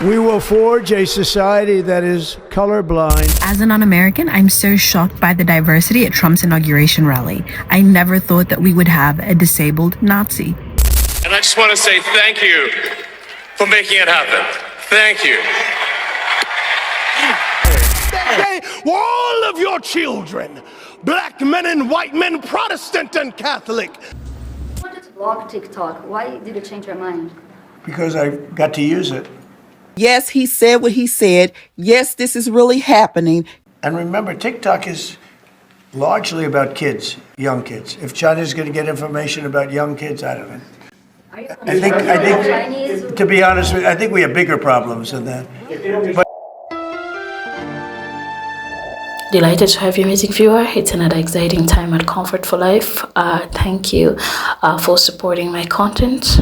We will forge a society that is colorblind. As a non-American, I'm so shocked by the diversity at Trump's inauguration rally. I never thought that we would have a disabled Nazi. And I just want to say thank you for making it happen. Thank you. That day, all of your children, black men and white men, Protestant and Catholic. You wanted to blog TikTok. Why did you change your mind? Because I got to use it. Yes, he said what he said. Yes, this is really happening. And remember, TikTok is largely about kids, young kids. If China's going to get information about young kids, I don't know. I think, to be honest with you, I think we have bigger problems than that. But Delighted to have you, amazing viewer. It's another exciting time at Comfort for Life. Thank you for supporting my content.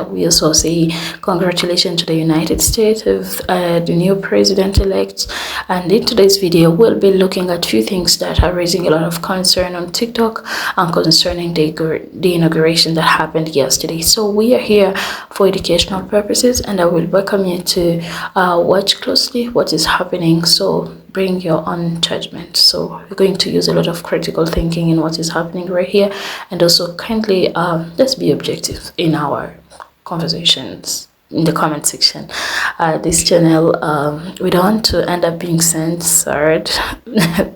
We also say congratulations to the United States of the new president-elect. And in today's video, we'll be looking at a few things that are raising a lot of concern on TikTok and concerning the inauguration that happened yesterday. So we are here for educational purposes, and I will welcome you to watch closely what is happening. So bring your own judgment. So we're going to use a lot of critical thinking in what is happening right here, and also kindly let's be objective in our conversations in the comment section. This channel, we don't want to end up being censored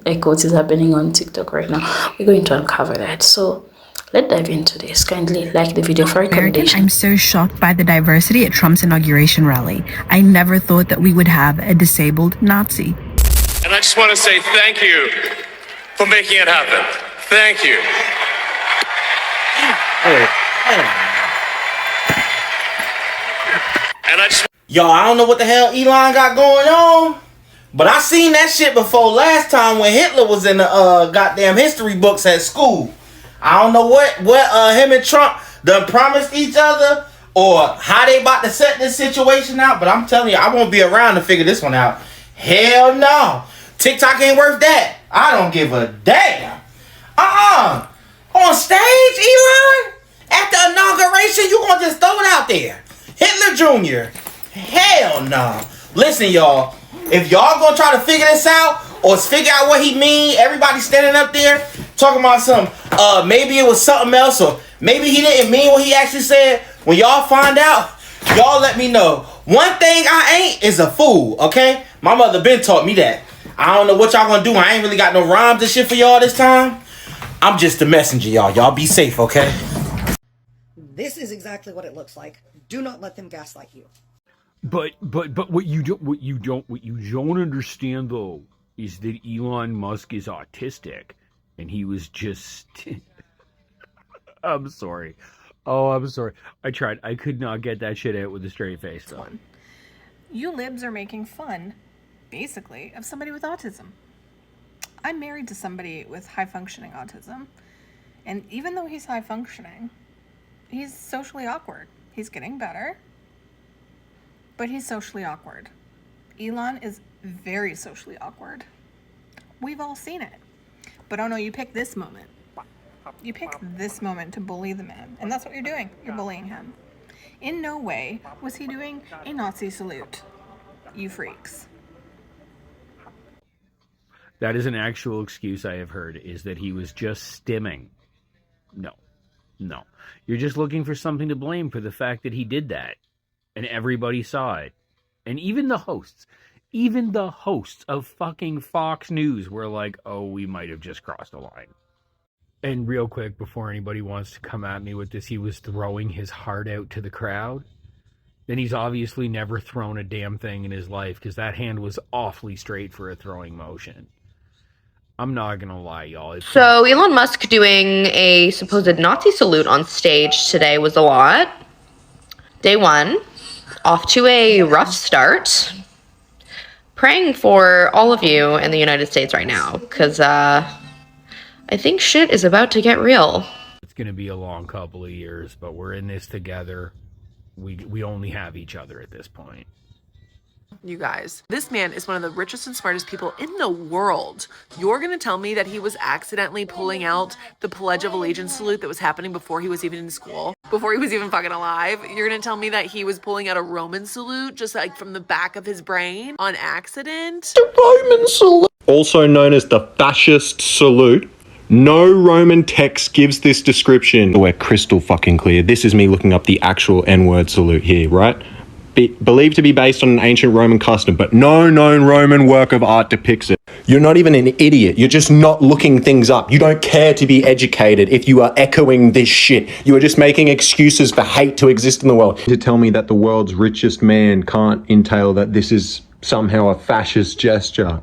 like what is happening on TikTok right now. We're going to uncover that. So let's dive into this. Kindly like the video for recommendation. I'm so shocked by the diversity at Trump's inauguration rally. I never thought that we would have a disabled Nazi. And I just want to say thank you for making it happen. Thank you. And I just... Y'all, I don't know what the hell Elon got going on, but I seen that shit before last time when Hitler was in the goddamn history books at school. I don't know what him and Trump done promised each other or how they about to set this situation out, but I'm telling you, I won't be around to figure this one out. Hell no. TikTok ain't worth that. I don't give a damn. On stage, Elon? At the inauguration, you gonna just throw it out there. Hitler Jr. Hell no. Listen, y'all. If y'all gonna try to figure this out or figure out what he mean, everybody standing up there talking about some, maybe it was something else, or maybe he didn't mean what he actually said. When y'all find out, y'all let me know. One thing I ain't is a fool, okay? My mother been taught me that. I don't know what y'all gonna do. I ain't really got no rhymes and shit for y'all this time. I'm just the messenger, y'all. Y'all be safe, okay? This is exactly what it looks like. Do not let them gaslight you. But what you don't understand though is that Elon Musk is autistic, and he was just. I'm sorry. Oh, I'm sorry. I tried. I could not get that shit out with a straight face though. You libs are making fun, basically, of somebody with autism. I'm married to somebody with high-functioning autism, and even though he's high-functioning, he's socially awkward. He's getting better, but he's socially awkward. Elon is very socially awkward. We've all seen it. But oh no, you pick this moment. You pick this moment to bully the man, and that's what you're doing. You're bullying him. In no way was he doing a Nazi salute, you freaks. That is an actual excuse I have heard, is that he was just stimming. No. You're just looking for something to blame for the fact that he did that. And everybody saw it. And even the hosts of fucking Fox News were like, oh, we might have just crossed a line. And real quick, before anybody wants to come at me with this, he was throwing his heart out to the crowd. Then he's obviously never thrown a damn thing in his life, because that hand was awfully straight for a throwing motion. I'm not gonna lie, y'all. So Elon Musk doing a supposed Nazi salute on stage today was a lot. Day one, off to a rough start. Praying for all of you in the United States right now, because I think shit is about to get real. It's gonna be a long couple of years, but we're in this together. We only have each other at this point. You guys, this man is one of the richest and smartest people in the world. You're gonna tell me that he was accidentally pulling out the Pledge of Allegiance salute that was happening before he was even in school, before he was even fucking alive? You're gonna tell me that he was pulling out a Roman salute just like from the back of his brain on accident? The Roman salute, also known as the fascist salute. No Roman text gives this description. We're crystal fucking clear. This is me looking up the actual N-word salute here, right? Believed to be based on an ancient Roman custom, but no known Roman work of art depicts it. You're not even an idiot. You're just not looking things up. You don't care to be educated if you are echoing this shit. You are just making excuses for hate to exist in the world. To tell me that the world's richest man can't entail that this is somehow a fascist gesture.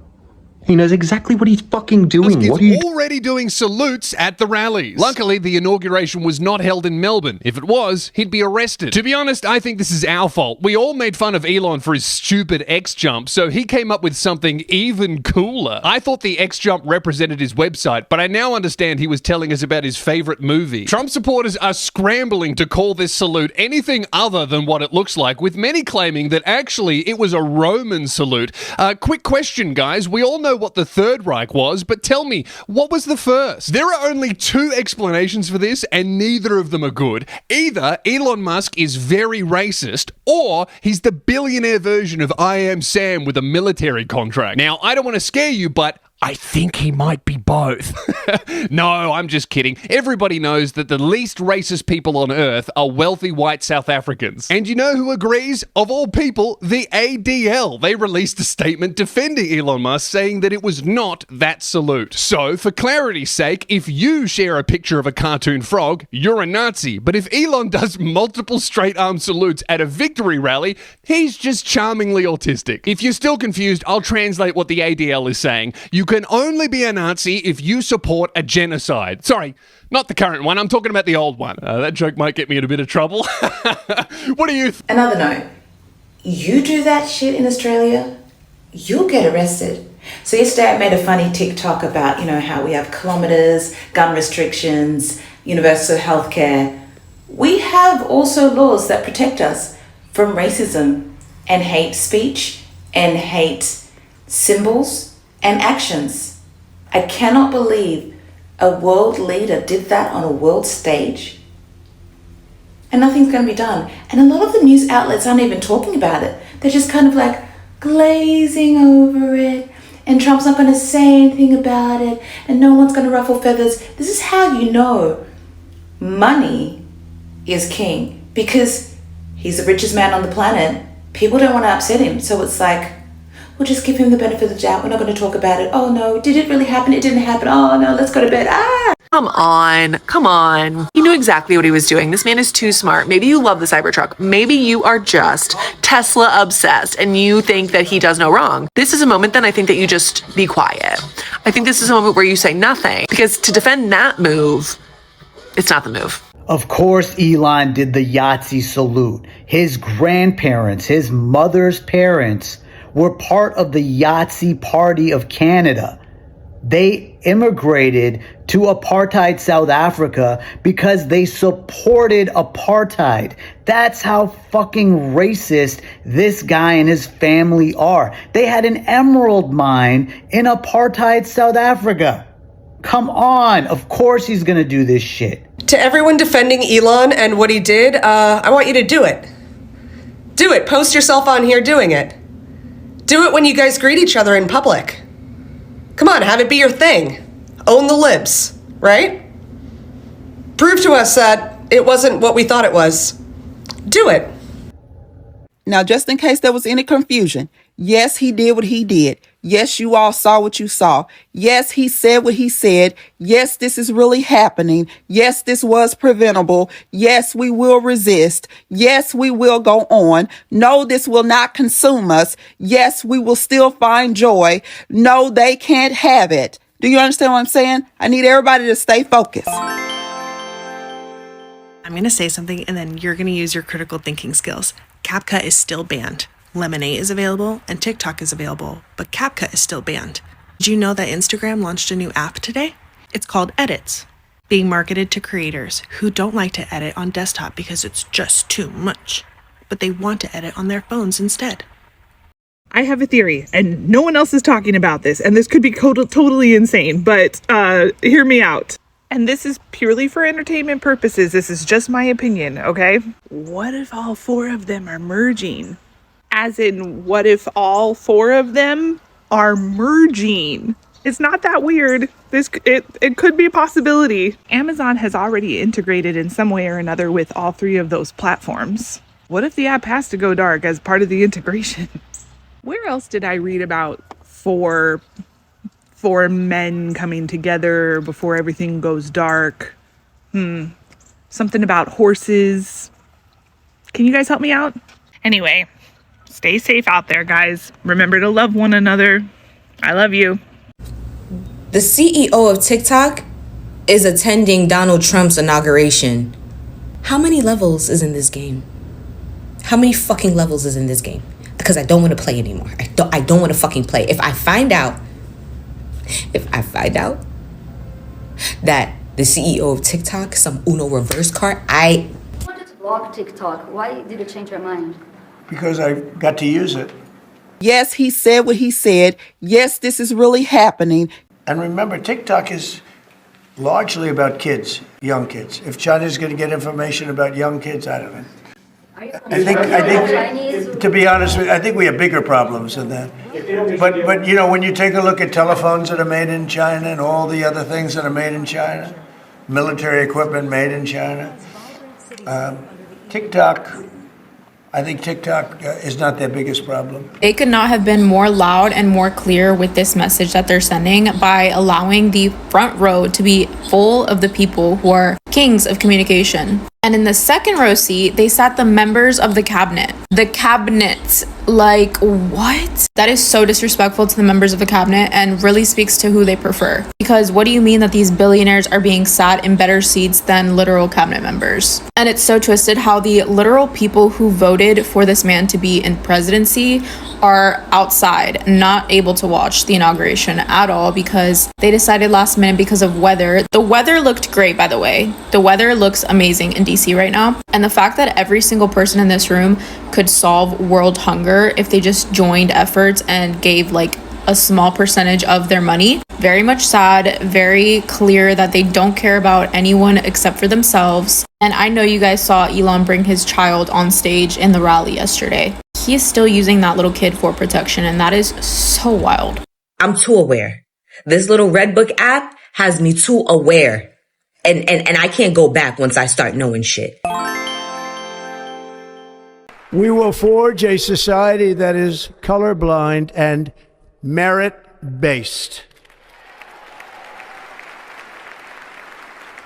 He knows exactly what he's fucking doing. Musk is already doing salutes at the rallies. Luckily, the inauguration was not held in Melbourne. If it was, he'd be arrested. To be honest, I think this is our fault. We all made fun of Elon for his stupid X jump, so he came up with something even cooler. I thought the X jump represented his website, but I now understand he was telling us about his favorite movie. Trump supporters are scrambling to call this salute anything other than what it looks like, with many claiming that actually it was a Roman salute. Quick question, guys. We all know what the Third Reich was, but tell me, what was the first? There are only two explanations for this, and neither of them are good. Either Elon Musk is very racist, or he's the billionaire version of I Am Sam with a military contract. Now, I don't want to scare you, but I think he might be both. No, I'm just kidding. Everybody knows that the least racist people on earth are wealthy white South Africans. And you know who agrees? Of all people, the ADL. They released a statement defending Elon Musk, saying that it was not that salute. So, for clarity's sake, if you share a picture of a cartoon frog, you're a Nazi. But if Elon does multiple straight-arm salutes at a victory rally, he's just charmingly autistic. If you're still confused, I'll translate what the ADL is saying. You can only be a Nazi if you support a genocide. Sorry, not the current one. I'm talking about the old one. That joke might get me in a bit of trouble. What do you Another note. You do that shit in Australia, you'll get arrested. So yesterday I made a funny TikTok about, how we have kilometers, gun restrictions, universal healthcare. We have also laws that protect us from racism and hate speech and hate symbols and actions. I cannot believe a world leader did that on a world stage and nothing's going to be done. And a lot of the news outlets aren't even talking about it. They're just kind of like glazing over it, and Trump's not going to say anything about it, and no one's going to ruffle feathers. This is how you know money is king, because he's the richest man on the planet. People don't want to upset him, so it's like, we'll just give him the benefit of the doubt. We're not going to talk about it. Oh no, did it really happen? It didn't happen. Oh no, let's go to bed. Come on. He knew exactly what he was doing. This man is too smart. Maybe you love the Cybertruck. Maybe you are just Tesla obsessed and you think that he does no wrong. This is a moment then I think that you just be quiet. I think this is a moment where you say nothing, because to defend that move, it's not the move. Of course, Elon did the Yahtzee salute. His grandparents, his mother's parents, were part of the Yahtzee Party of Canada. They immigrated to apartheid South Africa because they supported apartheid. That's how fucking racist this guy and his family are. They had an emerald mine in apartheid South Africa. Come on, of course he's gonna do this shit. To everyone defending Elon and what he did, I want you to do it. Do it. Post yourself on here doing it. Do it when you guys greet each other in public. Come on, have it be your thing. Own the libs, right? Prove to us that it wasn't what we thought it was. Do it. Now, just in case there was any confusion, yes, he did what he did. Yes, you all saw what you saw. Yes, he said what he said. Yes, this is really happening. Yes, this was preventable. Yes, we will resist. Yes, we will go on. No, this will not consume us. Yes, we will still find joy. No, they can't have it. Do you understand what I'm saying? I need everybody to stay focused. I'm going to say something and then you're going to use your critical thinking skills. CapCut is still banned. Lemonade is available and TikTok is available, but CapCut is still banned. Did you know that Instagram launched a new app today? It's called Edits, being marketed to creators who don't like to edit on desktop because it's just too much, but they want to edit on their phones instead. I have a theory, and no one else is talking about this, and this could be totally insane, but hear me out. And this is purely for entertainment purposes. This is just my opinion, okay? What if all four of them are merging? As in, what if all four of them are merging? It's not that weird. It could be a possibility. Amazon has already integrated in some way or another with all three of those platforms. What if the app has to go dark as part of the integration? Where else did I read about four men coming together before everything goes dark? Something about horses. Can you guys help me out? Anyway, stay safe out there, guys. Remember to love one another. I love you. The CEO of TikTok is attending Donald Trump's inauguration. How many levels is in this game? How many fucking levels is in this game? Because I don't want to play anymore. I don't want to fucking play. If I find out that the CEO of TikTok is some Uno reverse card, You wanted to block TikTok. Why did you change your mind? Because I got to use it. Yes, he said what he said. Yes, this is really happening. And remember, TikTok is largely about kids, young kids. If China's going to get information about young kids, I don't know. I think, to be honest with you, I think we have bigger problems than that. But you know, when you take a look at telephones that are made in China and all the other things that are made in China, military equipment made in China, I think TikTok is not their biggest problem. They could not have been more loud and more clear with this message that they're sending by allowing the front row to be full of the people who are kings of communication. And in the second row seat, they sat the members of the cabinet. The cabinet, like, what? That is so disrespectful to the members of the cabinet and really speaks to who they prefer. Because what do you mean that these billionaires are being sat in better seats than literal cabinet members? And it's so twisted how the literal people who voted for this man to be in presidency are outside, not able to watch the inauguration at all because they decided last minute because of weather. The weather looked great, by the way. The weather looks amazing in DC right now. And the fact that every single person in this room could solve world hunger if they just joined efforts and gave like a small percentage of their money. Very much sad, very clear that they don't care about anyone except for themselves. And I know you guys saw Elon bring his child on stage in the rally yesterday. He is still using that little kid for protection, and that is so wild. I'm too aware. This little Red Book app has me too aware. And I can't go back once I start knowing shit. We will forge a society that is colorblind and merit-based.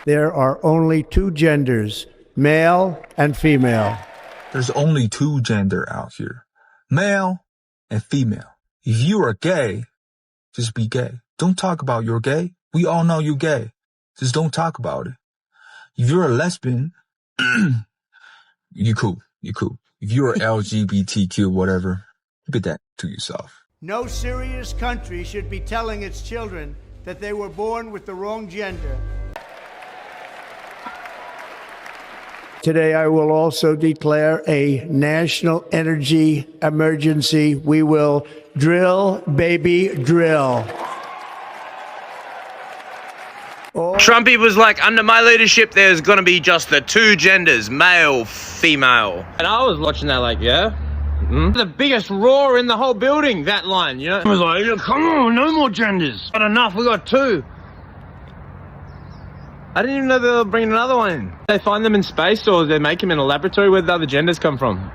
There are only two genders, male and female. There's only two gender out here, male and female. If you are gay, just be gay. Don't talk about you're gay. We all know you're gay. Just don't talk about it. If you're a lesbian, you cool. You cool. If you're LGBTQ, whatever, keep that to yourself. No serious country should be telling its children that they were born with the wrong gender. Today, I will also declare a national energy emergency. We will drill, baby, drill. Trumpy was like, under my leadership, there's gonna be just the two genders, male, female. And I was watching that like, yeah. The biggest roar in the whole building, that line, you know? I was like, yeah, come on, no more genders. Not enough, we got two. I didn't even know they were bringing another one in. They find them in space or they make them in a laboratory? Where the other genders come from?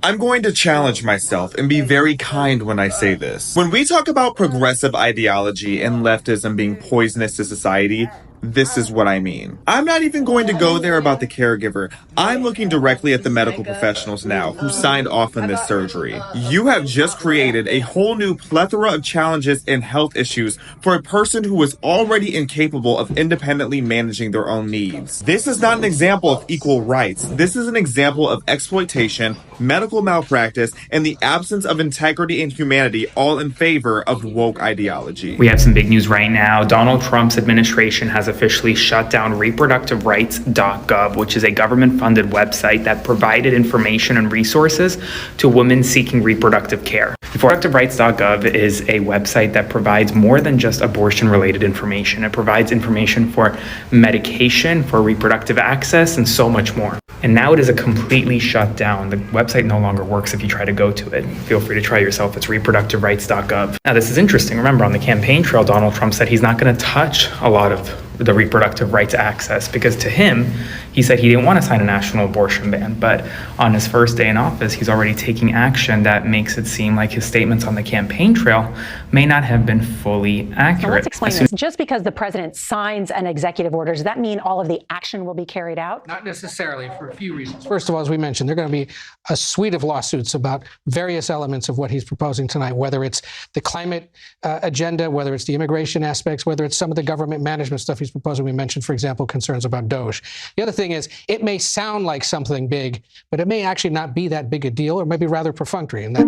I'm going to challenge myself and be very kind when I say this. When we talk about progressive ideology and leftism being poisonous to society, this is what I mean. I'm not even going to go there about the caregiver. I'm looking directly at the medical professionals now who signed off on this surgery. You have just created a whole new plethora of challenges and health issues for a person who is already incapable of independently managing their own needs. This is not an example of equal rights. This is an example of exploitation, medical malpractice, and the absence of integrity and humanity, all in favor of woke ideology. We have some big news right now. Donald Trump's administration has officially shut down reproductiverights.gov, which is a government-funded website that provided information and resources to women seeking reproductive care. Reproductiverights.gov is a website that provides more than just abortion-related information. It provides information for medication, for reproductive access, and so much more. And now it is a completely shut down. The website no longer works if you try to go to it. Feel free to try yourself. It's reproductiverights.gov. Now, this is interesting. Remember, on the campaign trail, Donald Trump said he's not going to touch a lot of the reproductive rights access because to him, he said he didn't want to sign a national abortion ban. But on his first day in office, he's already taking action that makes it seem like his statements on the campaign trail may not have been fully accurate. So let's explain this. Just because the president signs an executive order, does that mean all of the action will be carried out? Not necessarily, for a few reasons. First of all, as we mentioned, there are going to be a suite of lawsuits about various elements of what he's proposing tonight, whether it's the climate agenda, whether it's the immigration aspects, whether it's some of the government management stuff he's proposing. We mentioned, for example, concerns about DOJ. The other thing is, it may sound like something big, but it may actually not be that big a deal, or maybe rather perfunctory. And that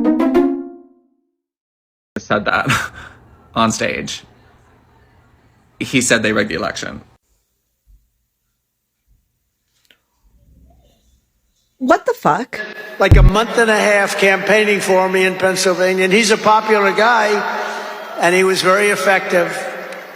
said that on stage. He said they rigged the election. What the fuck? Like a month and a half campaigning for me in Pennsylvania, and he's a popular guy, and he was very effective,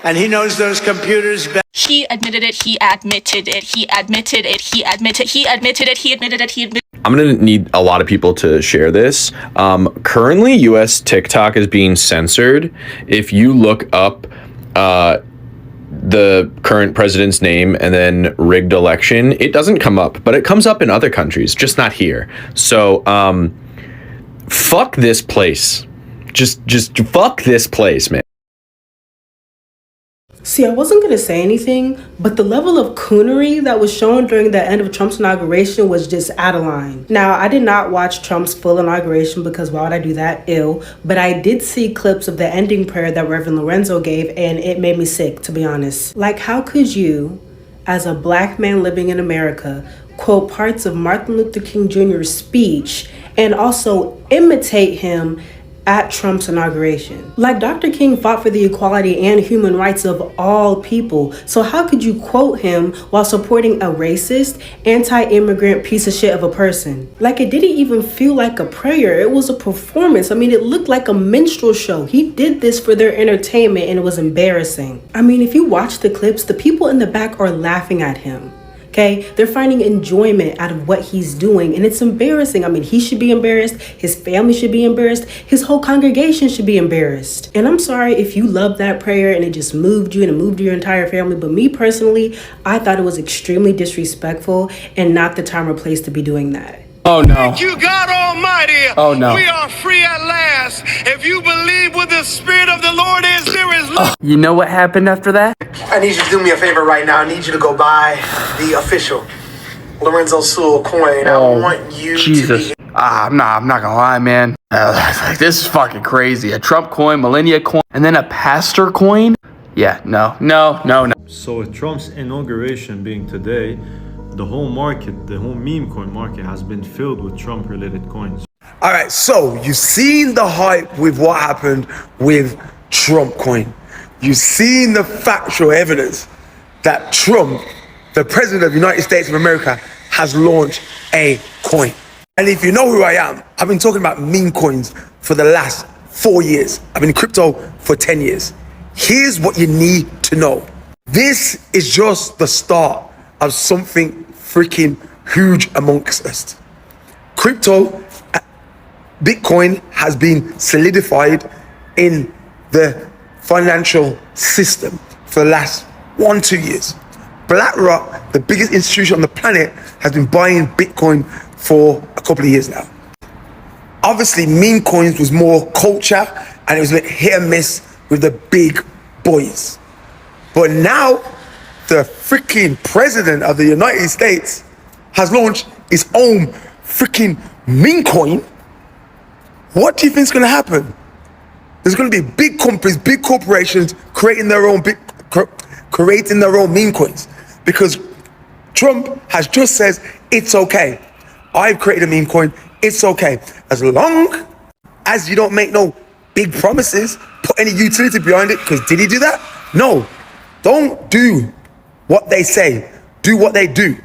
and he knows those computers better. He admitted it, he admitted it, he admitted it, he admitted, he admitted it, he admitted it, he admitted it. I'm going to need a lot of people to share this. Currently, US TikTok is being censored. If you look up the current president's name and then rigged election, it doesn't come up, but it comes up in other countries, just not here. So, fuck this place. Just fuck this place, man. See, I wasn't going to say anything, but the level of coonery that was shown during the end of Trump's inauguration was just out of line. Now, I did not watch Trump's full inauguration because why would I do that? Ill. But I did see clips of the ending prayer that Reverend Lorenzo gave, and it made me sick, to be honest. Like, how could you, as a black man living in America, quote parts of Martin Luther King Jr.'s speech and also imitate him at Trump's inauguration? Like, Dr. King fought for the equality and human rights of all people. So how could you quote him while supporting a racist, anti-immigrant piece of shit of a person? Like, it didn't even feel like a prayer. It was a performance. I mean, it looked like a minstrel show. He did this for their entertainment, and it was embarrassing. I mean, if you watch the clips, the people in the back are laughing at him. Okay, they're finding enjoyment out of what he's doing, and it's embarrassing. I mean, he should be embarrassed. His family should be embarrassed. His whole congregation should be embarrassed. And I'm sorry if you love that prayer and it just moved you and it moved your entire family. But me personally, I thought it was extremely disrespectful and not the time or place to be doing that. Oh no. Thank you, God Almighty. Oh no. We are free at last. If you believe what the Spirit of the Lord is, there is love. You know what happened after that? I need you to do me a favor right now. I need you to go buy the official Lorenzo Sewell coin. I want you Jesus. to be... I'm not gonna lie, man. This is fucking crazy. A Trump coin, millennia coin, and then a pastor coin? Yeah, no. So with Trump's inauguration being today, the whole market, the whole meme coin market has been filled with Trump-related coins. All right, so you've seen the hype with what happened with Trump coin. You've seen the factual evidence that Trump, the president of the United States of America, has launched a coin. And if you know who I am, I've been talking about meme coins for the last 4 years. I've been in crypto for 10 years. Here's what you need to know. This is just the start of something freaking huge amongst us. Crypto, Bitcoin has been solidified in the financial system for the last 1-2 years. BlackRock, the biggest institution on the planet, has been buying Bitcoin for a couple of years now. Obviously, meme coins was more culture and it was a bit hit and miss with the big boys. But now, the freaking president of the United States has launched his own freaking meme coin. What do you think is going to happen? There's going to be big companies, big corporations creating their own meme coins because Trump has just said it's okay. I've created a meme coin. It's okay as long as you don't make no big promises, put any utility behind it. Because did he do that? No. Don't do what they say, do what they do.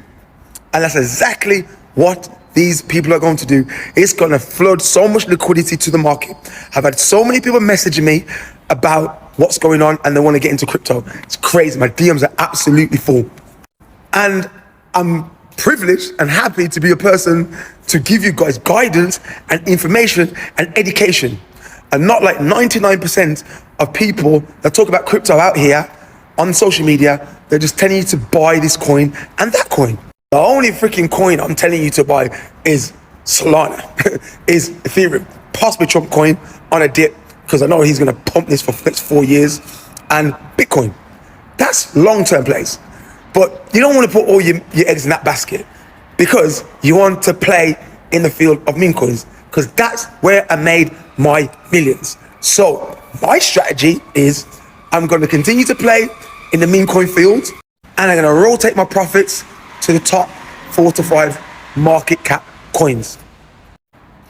And that's exactly what these people are going to do. It's going to flood so much liquidity to the market. I've had so many people messaging me about what's going on and they want to get into crypto. It's crazy. My DMs are absolutely full. And I'm privileged and happy to be a person to give you guys guidance and information and education. And not like 99% of people that talk about crypto out here on social media, they're just telling you to buy this coin and that coin. The only freaking coin I'm telling you to buy is Solana, is Ethereum, possibly Trump coin on a dip, because I know he's going to pump this for the next 4 years, and Bitcoin. That's long-term plays. But you don't want to put all your eggs in that basket, because you want to play in the field of meme coins, because that's where I made my millions. So my strategy is I'm going to continue to play in the meme coin field, and I'm going to rotate my profits to the top 4 to 5 market cap coins.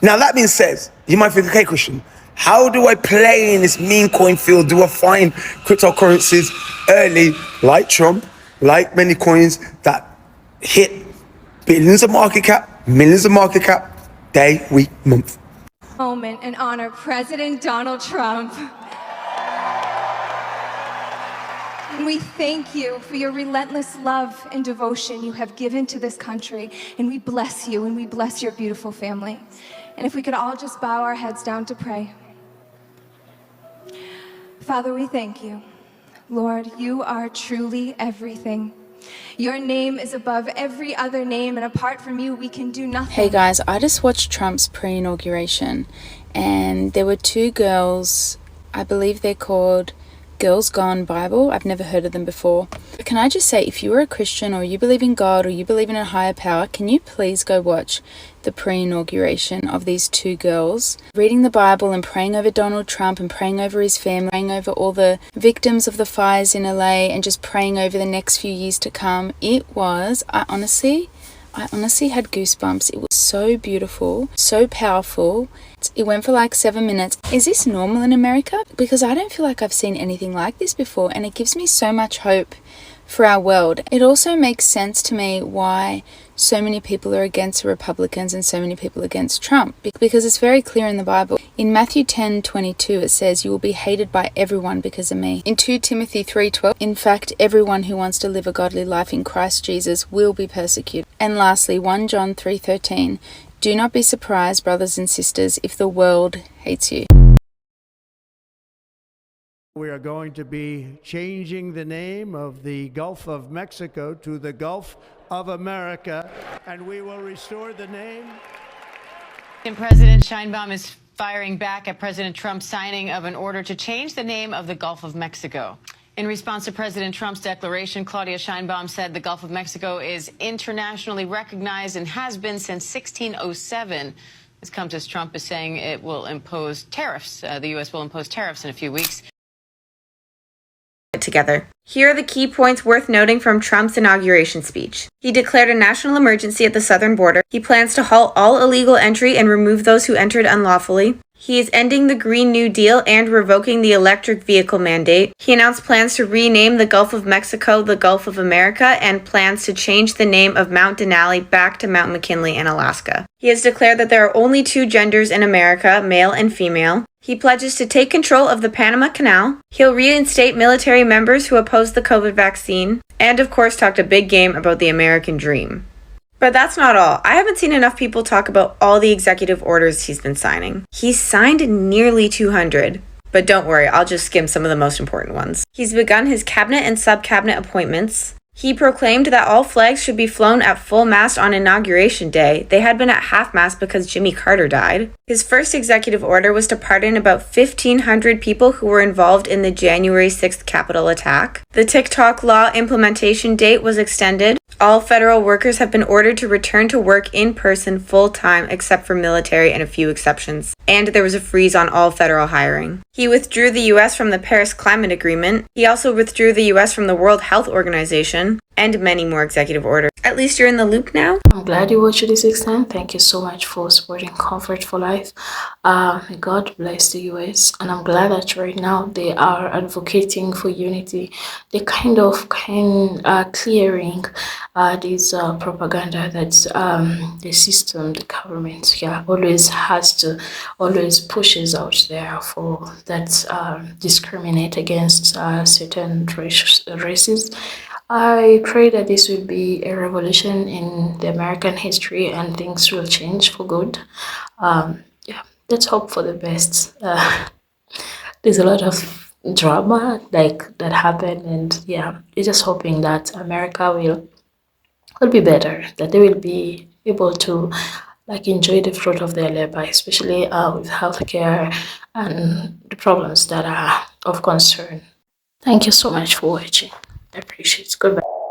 Now that being said, you might think, okay, Christian, how do I play in this meme coin field? Do I find cryptocurrencies early, like Trump, like many coins that hit billions of market cap, millions of market cap, day, week, month? Moment and honor President Donald Trump. And we thank you for your relentless love and devotion you have given to this country. And we bless you and we bless your beautiful family. And if we could all just bow our heads down to pray. Father, we thank you. Lord, you are truly everything. Your name is above every other name, and apart from you, we can do nothing. Hey guys, I just watched Trump's pre-inauguration, and there were two girls, I believe they're called Girls Gone Bible. I've never heard of them before. But can I just say, if you are a Christian or you believe in God or you believe in a higher power, can you please go watch the pre-inauguration of these two girls reading the Bible and praying over Donald Trump and praying over his family, praying over all the victims of the fires in LA, and just praying over the next few years to come. It was, I honestly had goosebumps. It was so beautiful, so powerful. It went for like 7 minutes. Is this normal in America? Because I don't feel like I've seen anything like this before, and it gives me so much hope for our world. It also makes sense to me why so many people are against the Republicans and so many people against Trump, because it's very clear in the Bible. In Matthew 10:22 it says, "You will be hated by everyone because of me." In 2 Timothy 3:12, in fact, everyone who wants to live a godly life in Christ Jesus will be persecuted. And lastly, 1 John 3:13, "Do not be surprised, brothers and sisters, if the world hates you." We are going to be changing the name of the Gulf of Mexico to the Gulf of America, and we will restore the name. And President Sheinbaum is firing back at President Trump's signing of an order to change the name of the Gulf of Mexico. In response to President Trump's declaration, Claudia Sheinbaum said the Gulf of Mexico is internationally recognized and has been since 1607. This comes as Trump is saying it will impose tariffs. The U.S. will impose tariffs in a few weeks. Together. Here are the key points worth noting from Trump's inauguration speech. He declared a national emergency at the southern border. He plans to halt all illegal entry and remove those who entered unlawfully. He is ending the Green New Deal and revoking the electric vehicle mandate. He announced plans to rename the Gulf of Mexico the Gulf of America and plans to change the name of Mount Denali back to Mount McKinley in Alaska. He has declared that there are only 2 genders in America, male and female. He pledges to take control of the Panama Canal. He'll reinstate military members who oppose the COVID vaccine. And of course talked a big game about the American dream. But that's not all. I haven't seen enough people talk about all the executive orders he's been signing. He's signed nearly 200. But don't worry, I'll just skim some of the most important ones. He's begun his cabinet and sub-cabinet appointments. He proclaimed that all flags should be flown at full mast on Inauguration Day. They had been at half-mast because Jimmy Carter died. His first executive order was to pardon about 1,500 people who were involved in the January 6th Capitol attack. The TikTok law implementation date was extended. All federal workers have been ordered to return to work in person full-time except for military and a few exceptions. And there was a freeze on all federal hiring. He withdrew the U.S. from the Paris Climate Agreement. He also withdrew the U.S. from the World Health Organization. and many more executive orders. At least you're in the loop now. I'm glad you watched this extent. Thank you so much for supporting Comfort for Life. May God bless the US, and I'm glad that right now they are advocating for unity. They kind of clearing this propaganda that the system, the government, always pushes out there for that discriminate against certain races. I pray that this will be a revolution in the American history and things will change for good. Let's hope for the best. There's a lot of drama that happened, and we're just hoping that America will be better, that they will be able to enjoy the fruit of their labor, especially with healthcare and the problems that are of concern. Thank you so much for watching. I appreciate it. Goodbye.